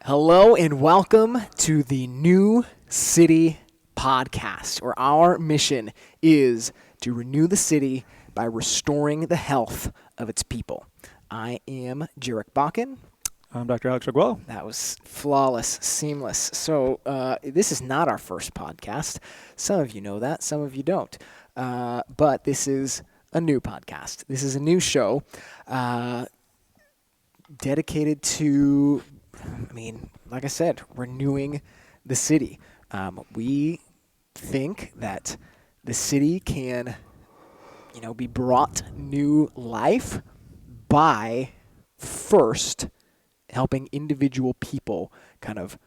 Hello and welcome to the New City Podcast, where our mission is to renew the city by restoring the health of its people. I am Jarek Bakken. I'm Dr. Alex Arguello. That was flawless, seamless. So this is not our first podcast. Some of you know that, some of you don't. But this is a new podcast. This is a new show dedicated to, like I said, renewing the city. We think that the city can, be brought new life by first helping individual people kind of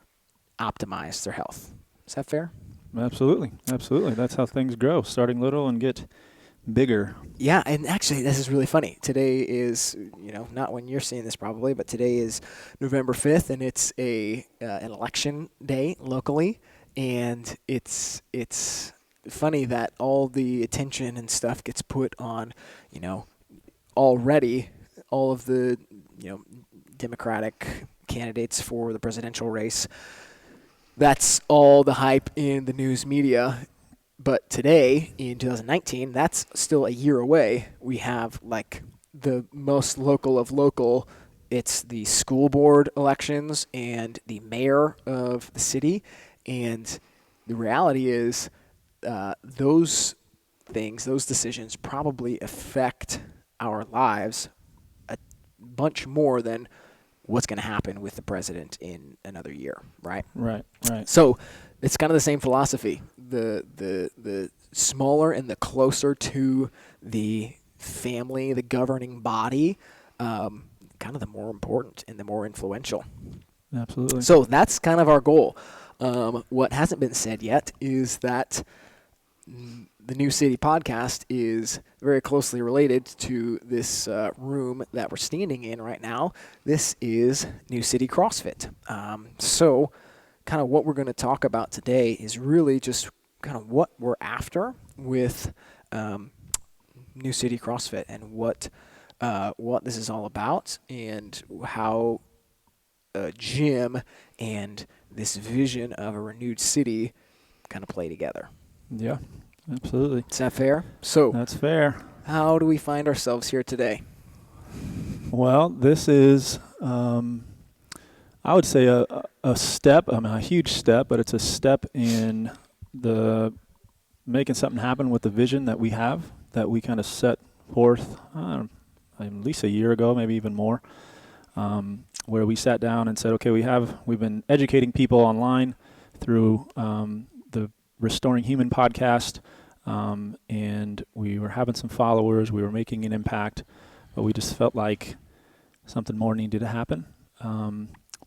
optimize their health. Is that fair? Absolutely. That's how things grow, starting little and get bigger. Yeah, and actually, this is really funny. Today is, not when you're seeing this probably, but today is November 5th, and it's an election day locally, and it's funny that all the attention and stuff gets put on, already all of the, Democratic candidates for the presidential race. That's all the hype in the news media. But today, in 2019, that's still a year away. We have the most local of local. It's the school board elections and the mayor of the city. And the reality is those decisions probably affect our lives a bunch more than what's going to happen with the president in another year, right? Right. So it's kind of the same philosophy. The smaller and the closer to the family, the governing body, kind of the more important and the more influential. Absolutely. So that's kind of our goal. What hasn't been said yet is that the New City Podcast is very closely related to this room that we're standing in right now. This is New City CrossFit. So kind of what we're going to talk about today is really just kind of what we're after with New City CrossFit and what this is all about and how a gym and this vision of a renewed city kind of play together. Yeah, absolutely. Is that fair? So that's fair. How do we find ourselves here today? Well, this is, I would say a step, a huge step, but it's a step in the making something happen with the vision that we have, that we kind of set forth at least a year ago, maybe even more, where we sat down and said, okay, we've been educating people online through the Restoring Human podcast, and we were having some followers, we were making an impact, but we just felt like something more needed to happen.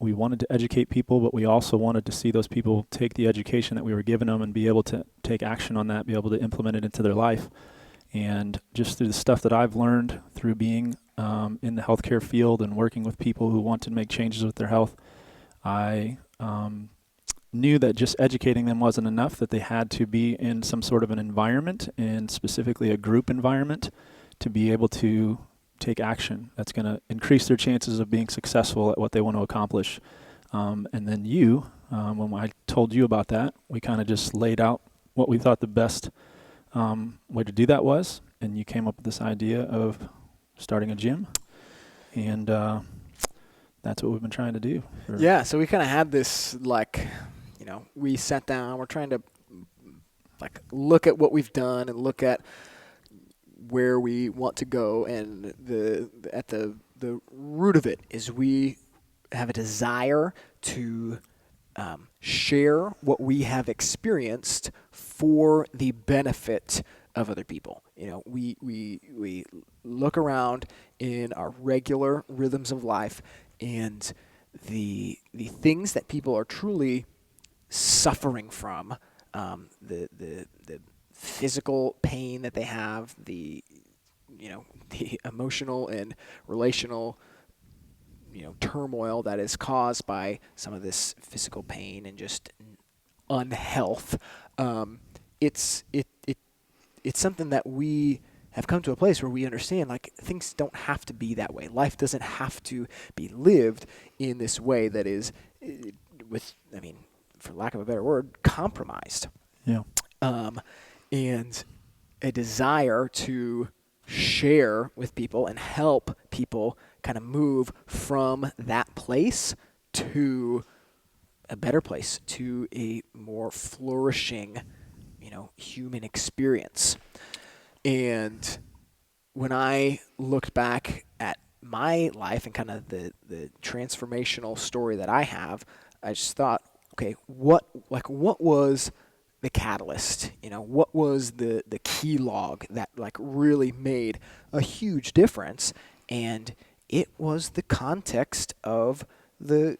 We wanted to educate people, but we also wanted to see those people take the education that we were giving them and be able to take action on that, be able to implement it into their life. And just through the stuff that I've learned through being in the healthcare field and working with people who want to make changes with their health, I knew that just educating them wasn't enough, that they had to be in some sort of an environment, and specifically a group environment, to be able to take action that's going to increase their chances of being successful at what they want to accomplish. And then when I told you about that, we kind of just laid out what we thought the best way to do that was, and you came up with this idea of starting a gym, and that's what we've been trying to do. Yeah, so we kind of had this, we sat down, we're trying to look at what we've done and look at where we want to go, and at the root of it is we have a desire to share what we have experienced for the benefit of other people. We look around in our regular rhythms of life, and the things that people are truly suffering from, the physical pain that they have, the emotional and relational turmoil that is caused by some of this physical pain and just unhealth. It's something that we have come to a place where we understand, like, things don't have to be that way. Life doesn't have to be lived in this way that is with, I mean, for lack of a better word, compromised. Yeah. And a desire to share with people and help people kind of move from that place to a better place, to a more flourishing, human experience. And when I looked back at my life and kind of the transformational story that I have, I just thought, okay, what was the catalyst? What was the key log that like really made a huge difference? And it was the context of the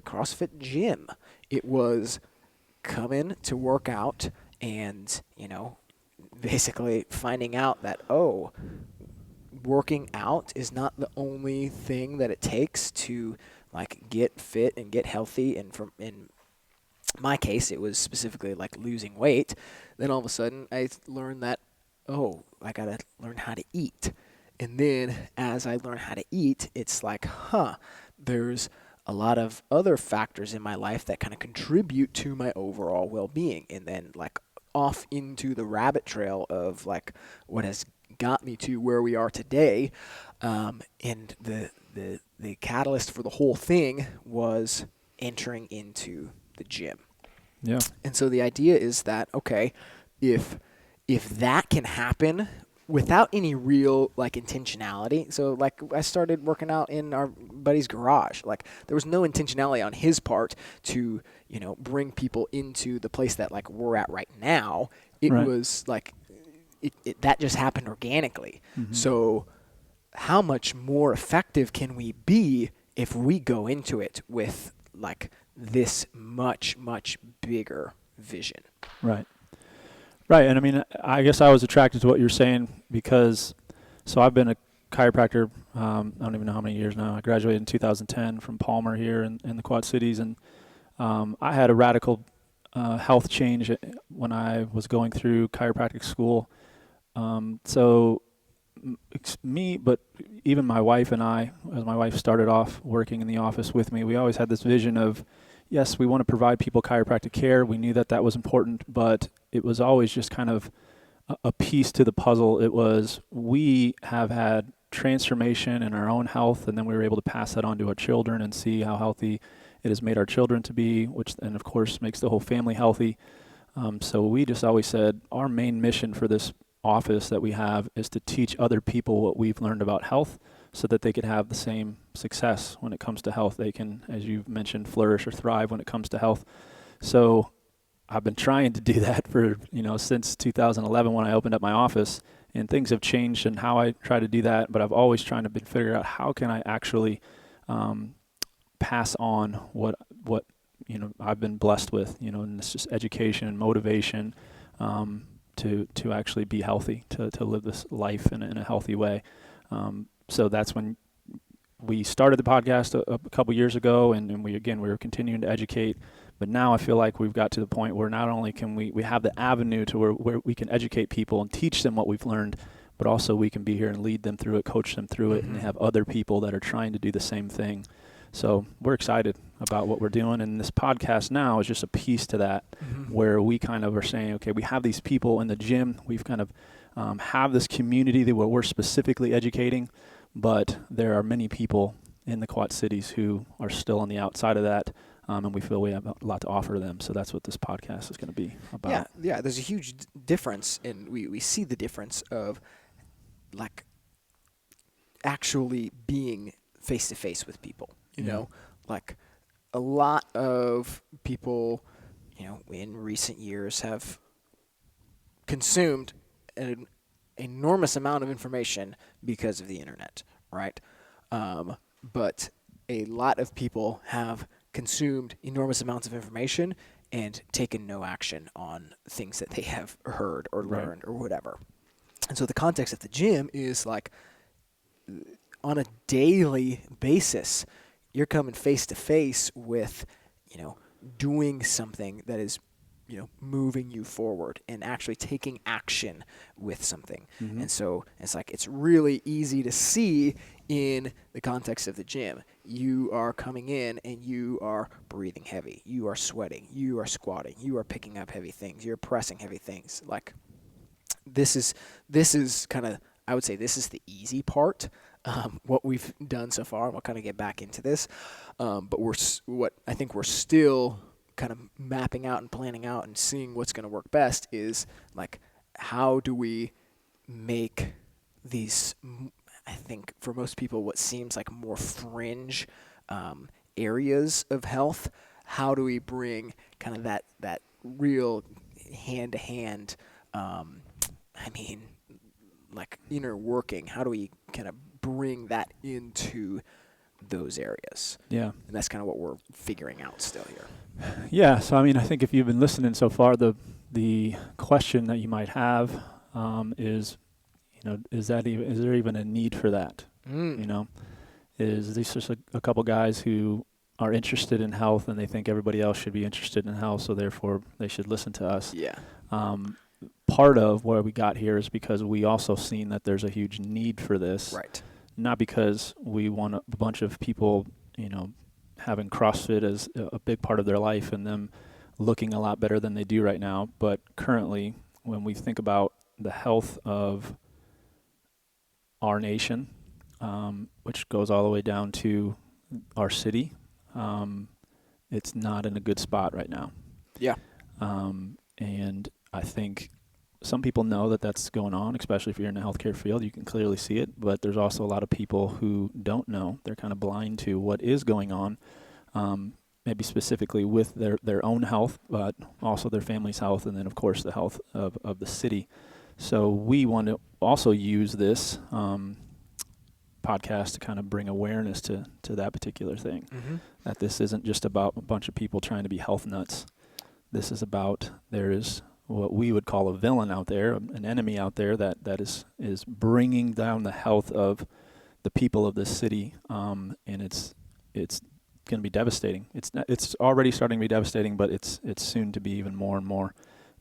CrossFit gym. It was come in to work out and, basically finding out that, working out is not the only thing that it takes to like get fit and get healthy. And in my case, it was specifically like losing weight. Then all of a sudden I learned that, I got to learn how to eat. And then as I learn how to eat, it's like, there's a lot of other factors in my life that kind of contribute to my overall well-being. And then like off into the rabbit trail of like what has got me to where we are today. And the catalyst for the whole thing was entering into the gym. Yeah. And so the idea is that, okay, if that can happen without any real like intentionality. So like I started working out in our buddy's garage. Like there was no intentionality on his part to, bring people into the place that like we're at right now. It Right. was like that just happened organically. Mm-hmm. So how much more effective can we be if we go into it with like this much, much bigger vision? Right. Right. And I mean, I guess I was attracted to what you're saying because, so I've been a chiropractor, I don't even know how many years now. I graduated in 2010 from Palmer here in the Quad Cities. And I had a radical health change when I was going through chiropractic school. So me, but even my wife and I, as my wife started off working in the office with me, we always had this vision of, yes, we want to provide people chiropractic care. We knew that that was important, but it was always just kind of a piece to the puzzle. It was, we have had transformation in our own health, and then we were able to pass that on to our children and see how healthy it has made our children to be, which then of course makes the whole family healthy. So we just always said our main mission for this office that we have is to teach other people what we've learned about health so that they could have the same success when it comes to health. They can, as you've mentioned, flourish or thrive when it comes to health. So I've been trying to do that for, since 2011 when I opened up my office, and things have changed in how I try to do that, but I've always trying to figure out how can I actually pass on what I've been blessed with, and it's just education and motivation, to actually be healthy, to live this life in a healthy way. So that's when we started the podcast a couple years ago, and we were continuing to educate. But now I feel like we've got to the point where not only can we have the avenue to where we can educate people and teach them what we've learned, but also we can be here and lead them through it, coach them through it, and have other people that are trying to do the same thing. So we're excited about what we're doing, and this podcast now is just a piece to that, where we kind of are saying, okay, we have these people in the gym, we've kind of have this community where we're specifically educating, but there are many people in the Quad Cities who are still on the outside of that, and we feel we have a lot to offer them. So that's what this podcast is going to be about. Yeah. There's a huge difference, and we see the difference of like actually being face to face with people. You know, like a lot of people, in recent years have consumed an enormous amount of information because of the internet, right? But a lot of people have consumed enormous amounts of information and taken no action on things that they have heard or learned or whatever. And so the context at the gym is like on a daily basis, you're coming face to face with, doing something that is moving you forward and actually taking action with something. Mm-hmm. And so it's like, it's really easy to see in the context of the gym. You are coming in and you are breathing heavy. You are sweating. You are squatting. You are picking up heavy things. You're pressing heavy things. Like, this is kind of, I would say this is the easy part, what we've done so far, and we'll kind of get back into this. But what I think we're still kind of mapping out and planning out and seeing what's going to work best is, like, how do we make these, I think for most people, what seems like more fringe areas of health, how do we bring kind of that real hand-to-hand, like inner working, how do we kind of bring that into those areas? Yeah. And that's kind of what we're figuring out still here. Yeah. So, I mean, I think if you've been listening so far, the question that you might have is, is there even a need for that? Is these just a couple guys who are interested in health and they think everybody else should be interested in health, so therefore they should listen to us? Yeah. Part of where we got here is because we also seen that there's a huge need for this. Right. Not because we want a bunch of people, having CrossFit as a big part of their life and them looking a lot better than they do right now, but currently when we think about the health of our nation, which goes all the way down to our city, it's not in a good spot right now. Yeah. And I think some people know that that's going on, especially if you're in the healthcare field. You can clearly see it, but there's also a lot of people who don't know. They're kind of blind to what is going on, maybe specifically with their own health, but also their family's health, and then, of course, the health of the city. So we want to also use this podcast to kind of bring awareness to that particular thing, that this isn't just about a bunch of people trying to be health nuts. This is about, there is what we would call a villain out there, an enemy out there that is bringing down the health of the people of this city, and it's going to be devastating. It's already starting to be devastating, but it's soon to be even more and more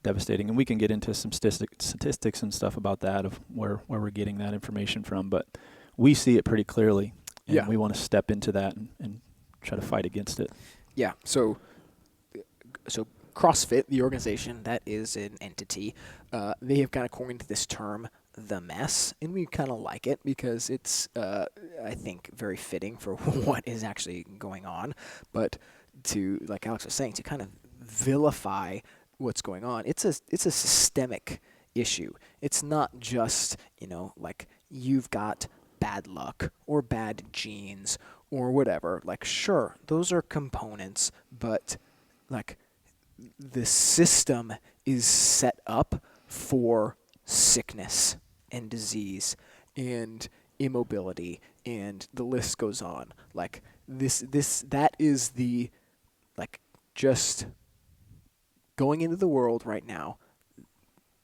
devastating. And we can get into some statistics and stuff about that, of where we're getting that information from, but we see it pretty clearly, and we want to step into that and try to fight against it. Yeah. So CrossFit, the organization, that is an entity. They have kind of coined this term, the mess, and we kind of like it because it's, I think, very fitting for what is actually going on. But to, like Alex was saying, to kind of vilify what's going on, it's a systemic issue. It's not just, like, you've got bad luck or bad genes or whatever. Like, sure, those are components, but, like, the system is set up for sickness and disease and immobility, and the list goes on. Like, that is the, like, just going into the world right now,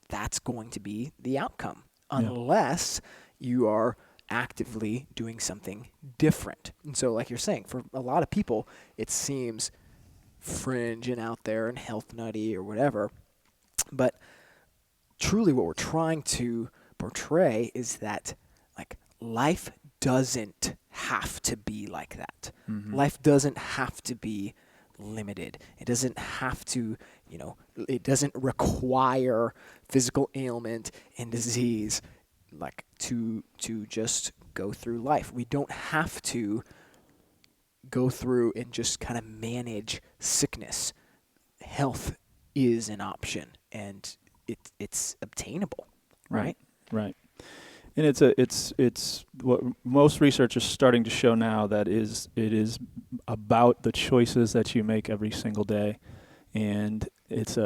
that's going to be the outcome, unless you are actively doing something different. And so, like you're saying, for a lot of people, it seems fringe and out there and health nutty or whatever, but truly what we're trying to portray is that, like, life doesn't have to be like that. Life doesn't have to be limited. It doesn't have to, it doesn't require physical ailment and disease, like, to just go through life. We don't have to go through and just kind of manage sickness. Health is an option, and it's obtainable, right? Right. And it's what most research is starting to show now, that it is about the choices that you make every single day. And it's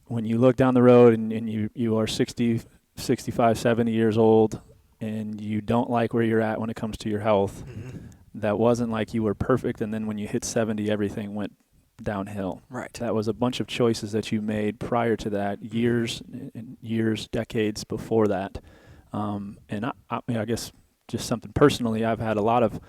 when you look down the road and you are 60, 65, 70 years old, and you don't like where you're at when it comes to your health, that wasn't like you were perfect, and then when you hit 70, everything went downhill. Right. That was a bunch of choices that you made prior to that, years, decades before that. And I guess just something personally, I've had a lot of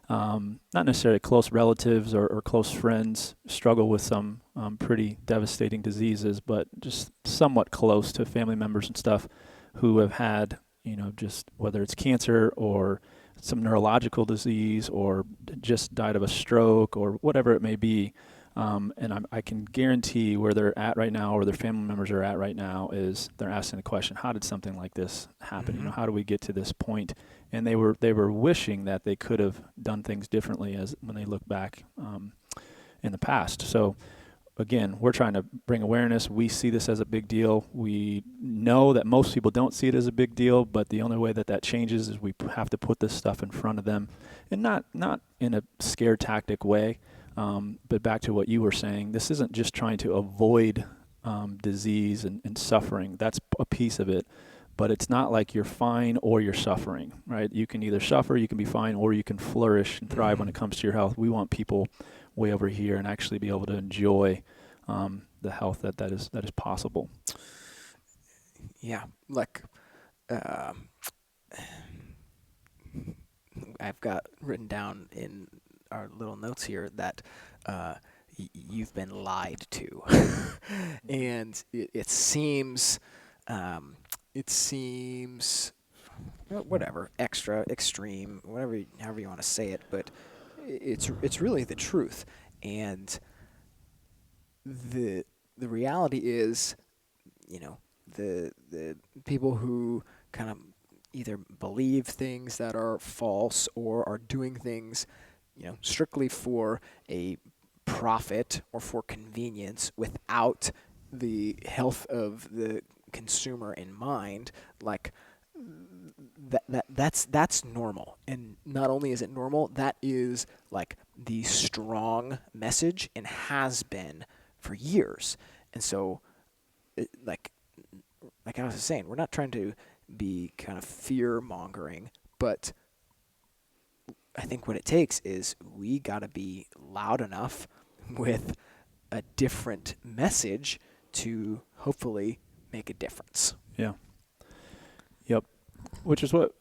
not necessarily close relatives or close friends struggle with some pretty devastating diseases, but just somewhat close to family members and stuff who have had, just whether it's cancer or some neurological disease or just died of a stroke or whatever it may be. And I can guarantee where they're at right now, or their family members are at right now, is they're asking the question, how did something like this happen? Mm-hmm. How do we get to this point? And they were wishing that they could have done things differently as when they look back in the past. So again, we're trying to bring awareness. We see this as a big deal. We know that most people don't see it as a big deal, but the only way that changes is we have to put this stuff in front of them, and not in a scare tactic way. But back to what you were saying, this isn't just trying to avoid disease and suffering. That's a piece of it. But it's not like you're fine or you're suffering, right? You can either suffer, you can be fine, or you can flourish and thrive when it comes to your health. We want people way over here and actually be able to enjoy the health that is possible. Yeah, like I've got written down in our little notes here that you've been lied to, and it seems whatever, extra, extreme, however you want to say it, but it's really the truth. And the reality is, the people who kind of either believe things that are false or are doing things, strictly for a profit or for convenience without the health of the consumer in mind, like that's normal. And not only is it normal, that is like the strong message and has been for years. And so like I was saying, we're not trying to be kind of fear mongering, but I think what it takes is we got to be loud enough with a different message to hopefully make a difference. Yeah. Yep. Which is what,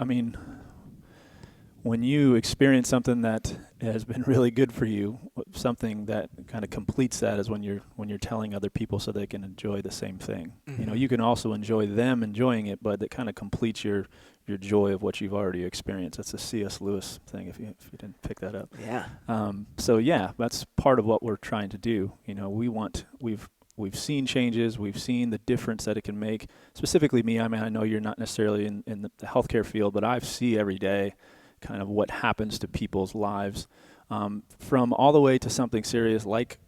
when you experience something that has been really good for you, something that kind of completes that is when you're telling other people so they can enjoy the same thing. Mm-hmm. You can also enjoy them enjoying it, but it kind of completes your joy of what you've already experienced. That's a C.S. Lewis thing, if you didn't pick that up. Yeah. So yeah, that's part of what we're trying to do. We've seen changes. We've seen the difference that it can make. Specifically me, I know you're not necessarily in the healthcare field, but I see every day kind of what happens to people's lives, from all the way to something serious like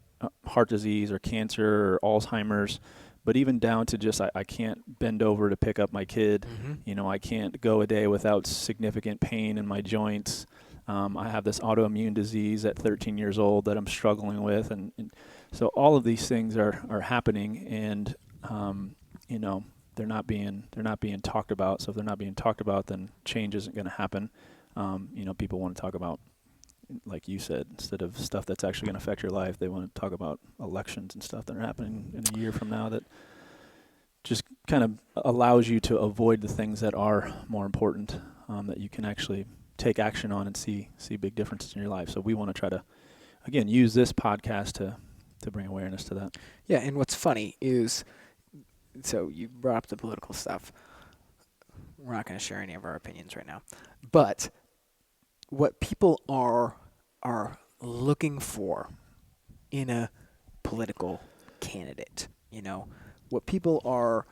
heart disease or cancer or Alzheimer's, but even down to just I can't bend over to pick up my kid. Mm-hmm. I can't go a day without significant pain in my joints. I have this autoimmune disease at 13 years old that I'm struggling with, and so all of these things are happening, and they're not being talked about. So if they're not being talked about, then change isn't going to happen. People want to talk about, like you said, instead of stuff that's actually going to affect your life, they want to talk about elections and stuff that are happening in a year from now that just kind of allows you to avoid the things that are more important, that you can actually take action on and see big differences in your life. So we want to try to, again, use this podcast to bring awareness to that. Yeah, and what's funny is, so you brought up the political stuff. We're not going to share any of our opinions right now, but what people are looking for in a political candidate, what people are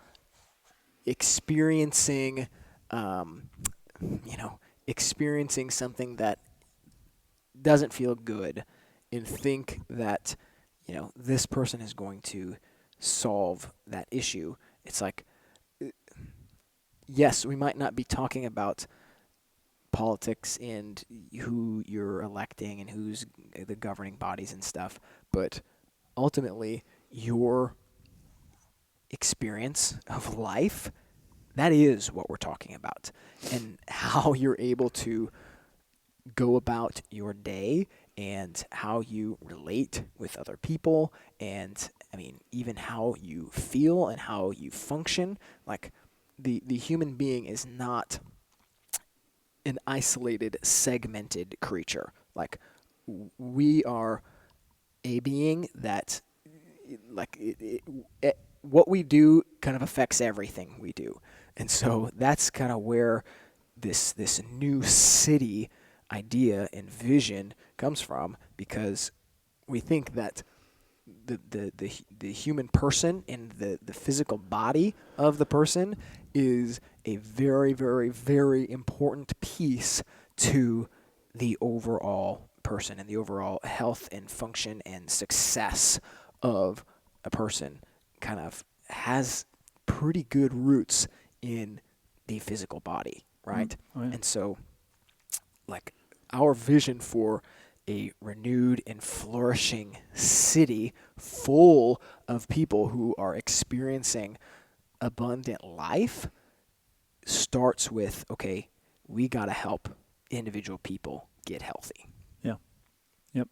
experiencing, experiencing something that doesn't feel good and think that, this person is going to solve that issue. It's like, yes, we might not be talking about politics and who you're electing and who's the governing bodies and stuff, but ultimately your experience of life, that is what we're talking about, and how you're able to go about your day and how you relate with other people, and even how you feel and how you function. Like the human being is not an isolated, segmented creature. Like we are a being that like what we do kind of affects everything we do. And so that's kind of where this new city idea and vision comes from, because we think that the human person and the physical body of the person is a very, very, very important piece to the overall person and the overall health and function and success of a person. Kind of has pretty good roots in the physical body, right? Oh, yeah. And so, like, our vision for a renewed and flourishing city full of people who are experiencing abundant life starts with, okay, we got to help individual people get healthy. Yeah. Yep.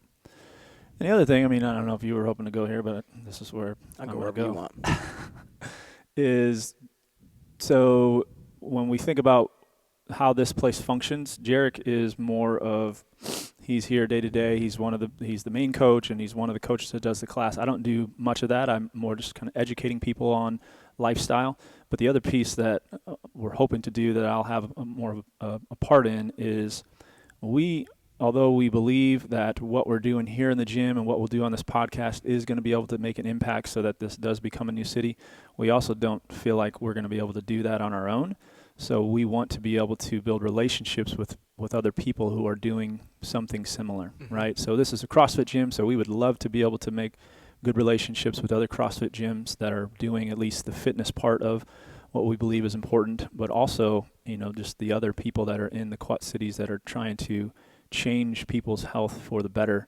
And the other thing, I mean, I don't know if you were hoping to go here, but this is where I'll I'm go going to wherever you go. want. Is so when we think about how this place functions, Jarek is more of, he's here day to day. He's the main coach, and he's one of the coaches that does the class. I don't do much of that. I'm more just kind of educating people on lifestyle. But the other piece that we're hoping to do that I'll have more of a part in is although we believe that what we're doing here in the gym and what we'll do on this podcast is going to be able to make an impact so that this does become a new city, we also don't feel like we're going to be able to do that on our own. So we want to be able to build relationships with other people who are doing something similar, right? So this is a CrossFit gym, so we would love to be able to make good relationships with other CrossFit gyms that are doing at least the fitness part of what we believe is important, but also, just the other people that are in the Quad Cities that are trying to change people's health for the better.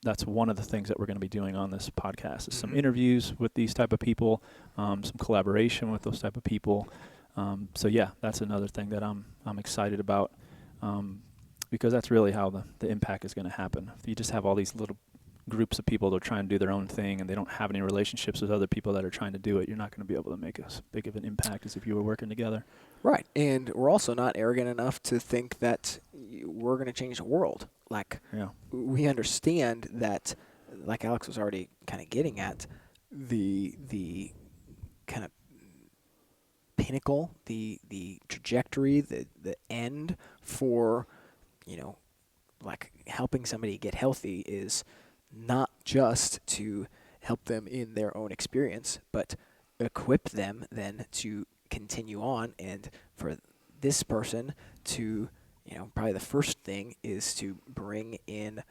That's one of the things that we're going to be doing on this podcast is some interviews with these type of people, some collaboration with those type of people. So yeah, that's another thing that I'm excited about, because that's really how the impact is going to happen. If you just have all these little groups of people that are trying to do their own thing and they don't have any relationships with other people that are trying to do it, you're not going to be able to make as big of an impact as if you were working together. Right. And we're also not arrogant enough to think that we're going to change the world. Like, we understand that, like Alex was already kind of getting at, the kind of pinnacle, the trajectory, the end for, like helping somebody get healthy is not just to help them in their own experience, but equip them then to continue on. And for this person to, probably the first thing is to bring in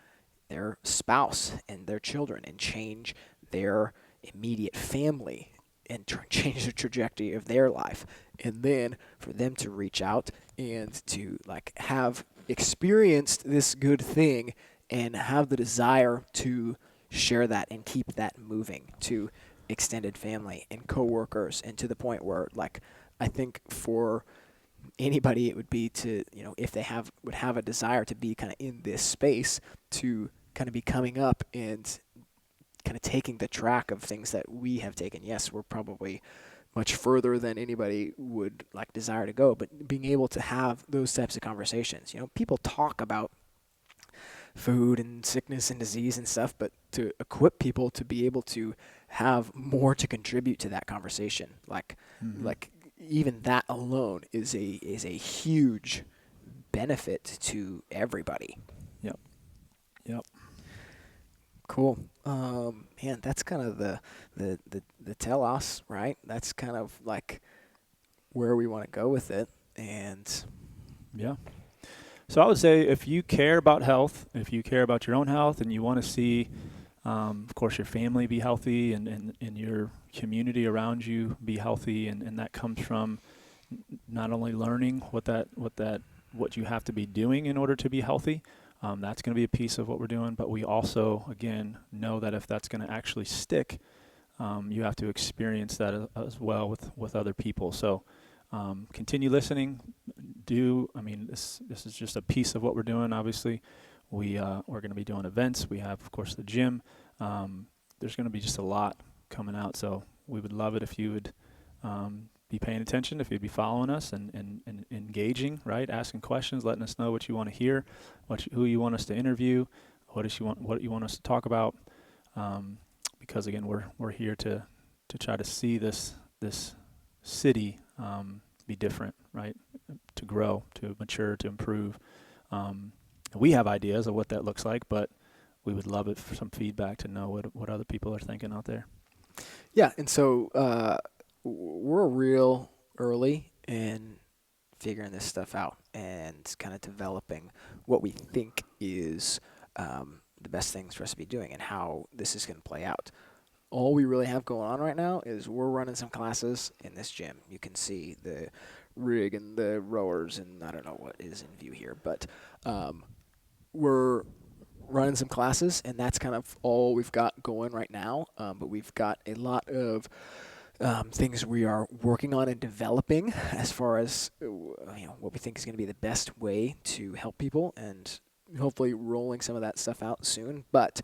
their spouse and their children and change their immediate family and change the trajectory of their life. And then for them to reach out and to like have experienced this good thing and have the desire to share that and keep that moving to extended family and coworkers, and to the point where, like, I think for anybody it would be to, if they would have a desire to be kind of in this space, to kind of be coming up and kind of taking the track of things that we have taken. Yes, we're probably much further than anybody would like desire to go, but being able to have those types of conversations. People talk about food and sickness and disease and stuff, but to equip people to be able to have more to contribute to that conversation, like even that alone is a huge benefit to everybody. Yep. Cool. Man, that's kind of the telos, right? That's kind of like where we want to go with it. And yeah. So I would say if you care about health, if you care about your own health and you want to see, of course, your family be healthy and your community around you be healthy, and that comes from not only learning what you have to be doing in order to be healthy, that's going to be a piece of what we're doing, but we also, again, know that if that's going to actually stick, you have to experience that as well with other people. So continue listening. This is just a piece of what we're doing. Obviously, we're going to be doing events. We have, of course, the gym. There's going to be just a lot coming out. So we would love it if you would be paying attention, if you'd be following us and engaging, right? Asking questions, letting us know what you want to hear, who you want us to interview, what you want us to talk about. Because again, we're here to try to see this city be different, right? To grow, to mature, to improve. We have ideas of what that looks like, but we would love it for some feedback to know what other people are thinking out there. Yeah, and so we're real early in figuring this stuff out and kind of developing what we think is the best things for us to be doing and how this is going to play out. All we really have going on right now is we're running some classes in this gym. You can see the rig and the rowers, and I don't know what is in view here, but we're running some classes, and that's kind of all we've got going right now. But we've got a lot of things we are working on and developing as far as what we think is going to be the best way to help people, and hopefully rolling some of that stuff out soon. But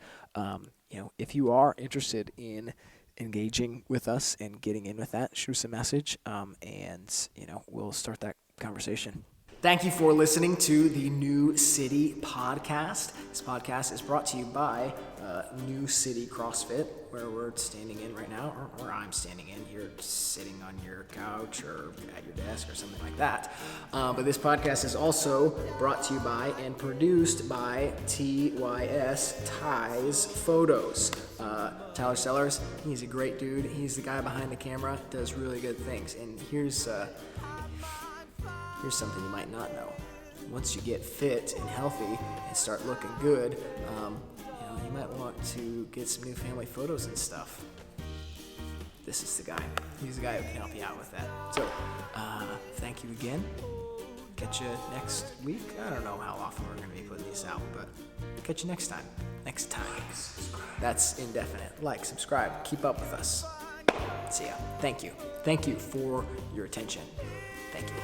if you are interested in engaging with us and getting in with that, shoot us a message, and we'll start that conversation. Thank you for listening to the New City podcast. This podcast is brought to you by New City CrossFit, where we're standing in right now, or where I'm standing in. You're sitting on your couch or at your desk or something like that. But this podcast is also brought to you by and produced by TYS Ties Photos. Tyler Sellers, he's a great dude. He's the guy behind the camera, does really good things. And here's something you might not know. Once you get fit and healthy and start looking good, you might want to get some new family photos and stuff. This is the guy. He's the guy who can help you out with that. So, thank you again. Catch you next week. I don't know how often we're going to be putting these out, but catch you next time. Next time. That's indefinite. Like, subscribe, keep up with us. See ya. Thank you. Thank you for your attention. Thank you.